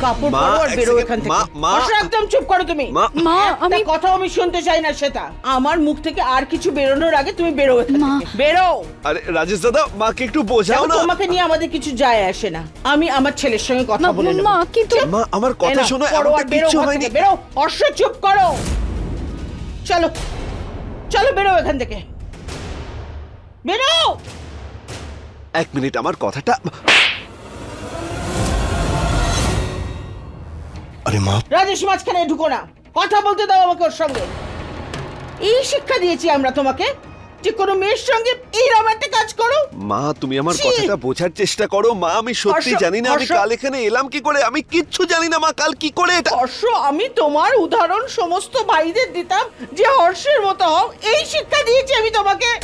কাপড় মা, পরো আর এক বেরো second, এখান থেকে। মা, বসো, একদম চুপ করো তুমি। মা, একটা আমি- কথা আমি শুনতে চাই না সেটা। আমার মুখ থেকে আর কিছু বেরোনোর আগে তুমি বেরো এখান মা। থেকে। বেরো। আরে রাজেশ দাদা, মাকে একটু বোঝাও দেখো, না। তোমাকে নিয়ে আমাদের কিছু যায় আসে না। আমি আমার ছেলের সঙ্গে কথা বলে নেব। মা, কিন্তু মা, আমার এই কথা নাও, শোনো, পরো এমনটা আর বেরো কিচ্ছু ঘর হয়নি। থেকে, বেরো। অর্ষ, চুপ করো। চলো চলো, বেরো এখান থেকে, বেরো। 1 মিনিট, আমার কথাটা। আরে মা, রাজেশ, মাঝখানে ঢুকো না, কথা বলতে দাও আমাকে ওর সঙ্গে। এই শিক্ষা দিয়েছি আমরা তোমাকে যে কোনো মেয়ের সঙ্গে এইরকম একটা কাজ করো। মা, তুমি আমার ছি! কথাটা বোঝার চেষ্টা করো। মা, আমি সত্যি হর্ষ, জানি না আমি হর্ষ। কাল এখানে এলাম কি করে। আমি কিচ্ছু জানি না মা, কাল কি করে এটা। হর্ষ, আমি তোমার উদাহরণ সমস্ত ভাইদের দিতাম যে হর্ষের মতো হও। এই শিক্ষা দিয়েছি আমি তোমাকে।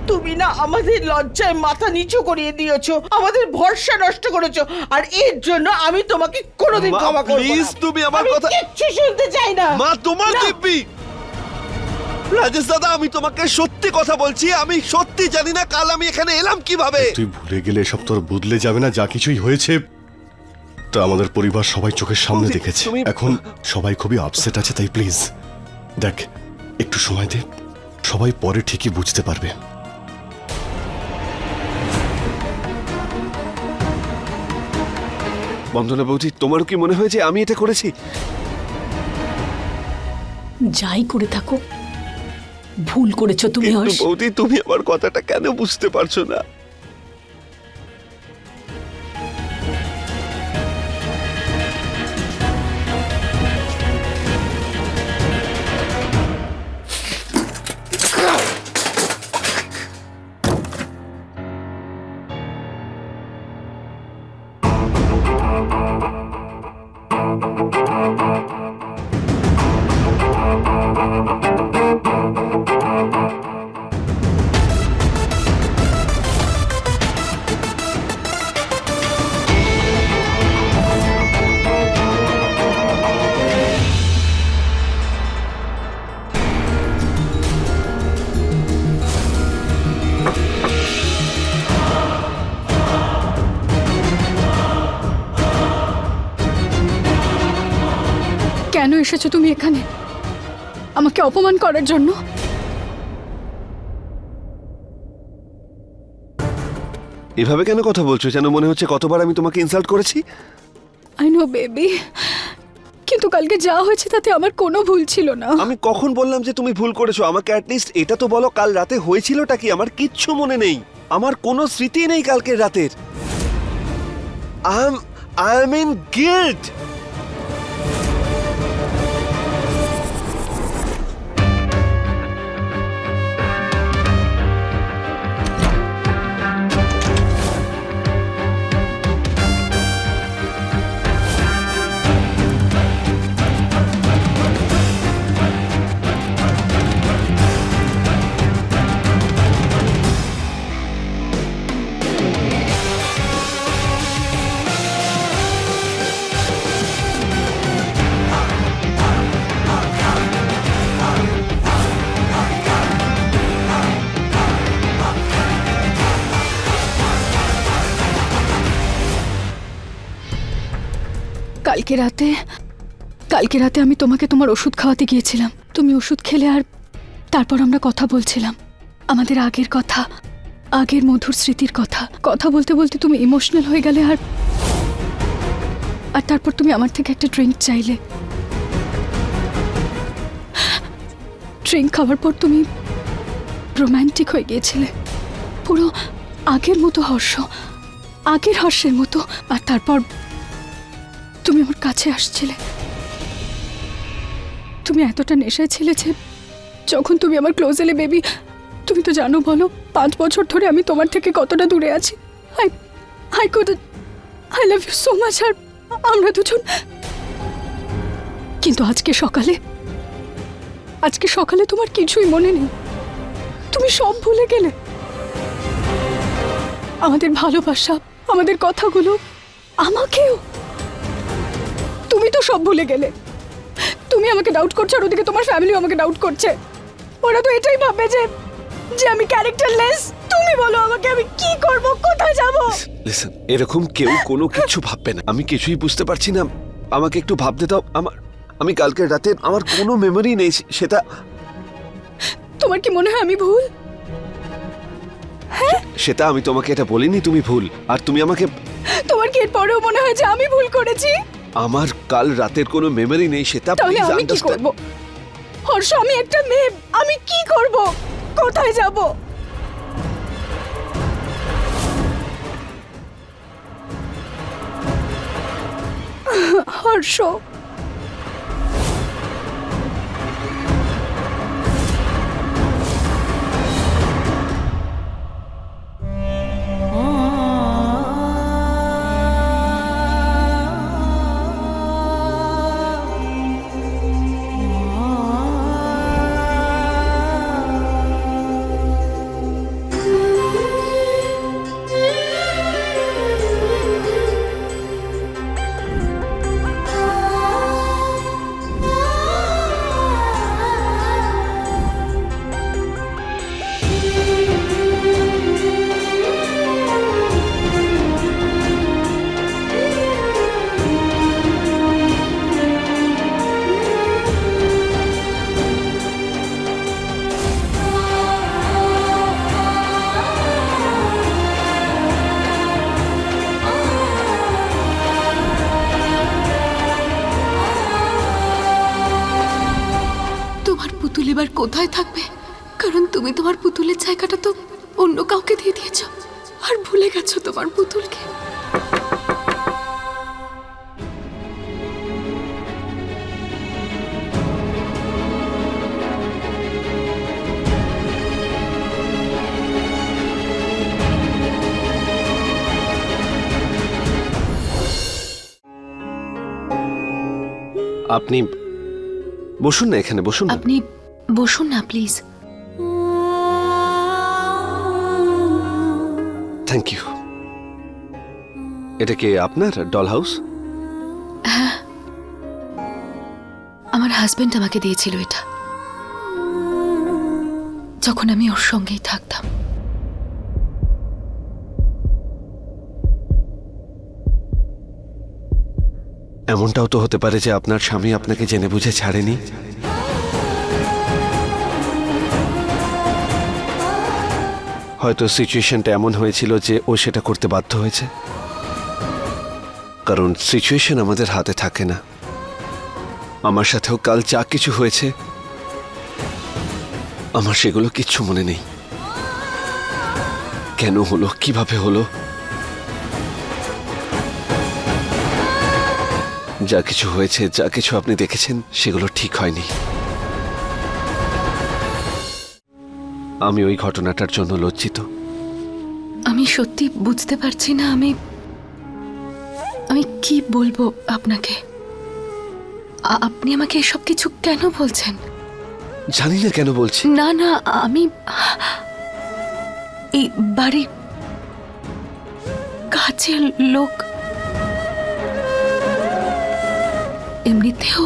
তুমি না আমাদের লজ্জায় মাথা নিচু করিয়ে দিয়েছো, আমাদের ভরসা নষ্ট করেছো, আর এর জন্য আমি তোমাকে কোনোদিন মা, ক্ষমা করব না। please, তুমি আমার আমি কথা- কিচ্ছু শুনতে চাই না। মা, তোমার না। দিব্যি। রাজেশ দাদা, আমি তোমাকে সত্যি কথা বলছি। আমি সত্যি জানি না কাল আমি এখানে এলাম কিভাবে। তুই ভুলে গেলে এসব তোর বদলে যাবে না। যা কিছুই হয়েছে তা আমাদের পরিবার সবাই চোখের সামনে তুমি- দেখেছে। তুমি- এখন সবাই খুবই আপসেট আছে, তাই প্লিজ দেখ, একটু সময় দে, সবাই পরে ঠিকই বুঝতে পারবে। বন্দনা বৌদি, তোমারও কি মনে হয় যে আমি এটা করেছি? যাই করে থাকো, ভুল করেছো তুমি কিন্তু হর্ষ। বৌদি, তুমি আমার কথাটা কেন বুঝতে পারছো না? কেন এসেছো তুমি এখানে আমাকে অপমান করার জন্য? এভাবে কেন কথা বলছো? যেন মনে হচ্ছে কতবার আমি তোমাকে ইনসাল্ট করেছি। আই নো বেবি, কিন্তু কালকে যা হয়েছে তাতে আমার কোনো ভুল ছিল না। আমি কখন বললাম যে তুমি ভুল করেছো? আমাকে অ্যাটলিস্ট এটা তো বলো, কাল রাতে হয়েছিলটা কি? আমার কিচ্ছু মনে নেই, আমার কোনো স্মৃতি নেই কালকের রাতের। I am in guilt. কালকে রাতে আমি তোমাকে তোমার ওষুধ খাওয়াতে গিয়েছিলাম। তুমি ওষুধ খেলে আর তারপর আমরা কথা বলছিলাম আমাদের আগের কথা, আগের মধুর স্মৃতির কথা। কথা বলতে বলতে তুমি ইমোশনাল হয়ে গেলে আর তারপর তুমি আমার থেকে একটা ড্রিঙ্ক চাইলে। ড্রিঙ্ক খাওয়ার পর তুমি রোম্যান্টিক হয়ে গিয়েছিলে, পুরো আগের মতো হর্ষ, আগের হর্ষের মতো। আর তারপর তুমি আমার কাছে আসছিলে। তুমি এতটা নেশায় ছিলে যে যখন তুমি আমার ক্লোজ এলে বেবি, তুমি তো জানো, বলো 5 বছর ধরে আমি তোমার থেকে কতটা দূরে আছি। I love you so much. আর আমরা দুজন, কিন্তু আজকে সকালে তোমার কিছুই মনে নেই, তুমি সব ভুলে গেলে। আমাদের ভালোবাসা, আমাদের কথাগুলো, আমাকেও। তুমি তো সব ভুলে গেলে। তুমি আমাকে ডাউট করছো, আর ওদিকে তোমার ফ্যামিলিও আমাকে ডাউট করছে। ওরা তো এটাই ভাবে যে আমি ক্যারেক্টারলেস। তুমি বলো আমাকে, আমি কি করব, কোথায় যাব? লিসেন, এরকম কেউ কোনো কিছু ভাববে না। আমি কিছুই বুঝতে পারছি না আমাকে একটু ভাবতে দাও। আমি কালকের রাতে আমার কোনো মেমোরি নেই সেটা। তোমার কি মনে হয় আমি ভুল? সেটা আমি তোমাকে এটা বলিনি তুমি ভুল। আর তুমি আমাকে, তোমার কি এরপরেও মনে হয় যে আমি ভুল করেছি? আমার কাল রাতের কোনো মেমোরি নেই সেটা তাহলে প্লিজ আমি কি আন্ডারস্ট্যান্ড। করব? হর্ষ, আমি একটা মেয়ে, আমি কি করব? কোথায় যাব? হর্ষ, তোমার পুতুল এবার কোথায় থাকবে? কারণ তুমি তোমার পুতুলের জায়গাটা তো অন্য কাউকে দিয়ে দিয়েছো, আর ভুলে গেছো তোমার পুতুলকে। আপনি বসুন না, এখানে বসুন না। আপনি বসুন না প্লিজ। Thank you. এটা কি আপনার ডল হাউস? আমার হাজবেন্ড আমাকে দিয়েছিল এটা, যখন আমি ওর সঙ্গেই থাকতাম। এমনটাও তো হতে পারে যে আপনার স্বামী আপনাকে জেনে বুঝে ছাড়েনি। হয়তো সিচুয়েশনটা এমন হয়েছিল যে ও সেটা করতে বাধ্য হয়েছে। কারণ সিচুয়েশন আমাদের হাতে থাকে না। আমার সাথেও কাল যা কিছু হয়েছে আমার সেগুলো কিচ্ছু মনে নেই। কেন হলো, কিভাবে হলো, যা কিছু হয়েছে, যা কিছু আপনি দেখেছেন সেগুলো ঠিক হয়নি। আমি ওই ঘটনাটার জন্য লজ্জিত। আমি সত্যি বুঝতে পারছি না আমি কি বলবো আপনাকে। আপনি আমাকে এসব কিছু কেন বলছেন? জানি না কেন বলছি। না না, আমি এই বাড়ির কাছের লোক, এমনিতেও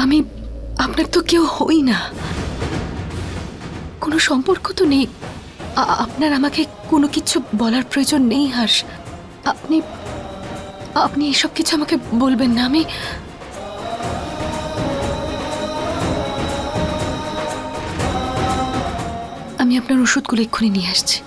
আমি আপনার তো কেউ হই না, কোনো সম্পর্ক তো নেই। আপনার আমাকে কোনো কিছু বলার প্রয়োজন নেই হর্ষ। আপনি এসব কিছু আমাকে বলবেন না। আমি আপনার ওষুধগুলো এক্ষুনি নিয়ে আসছি।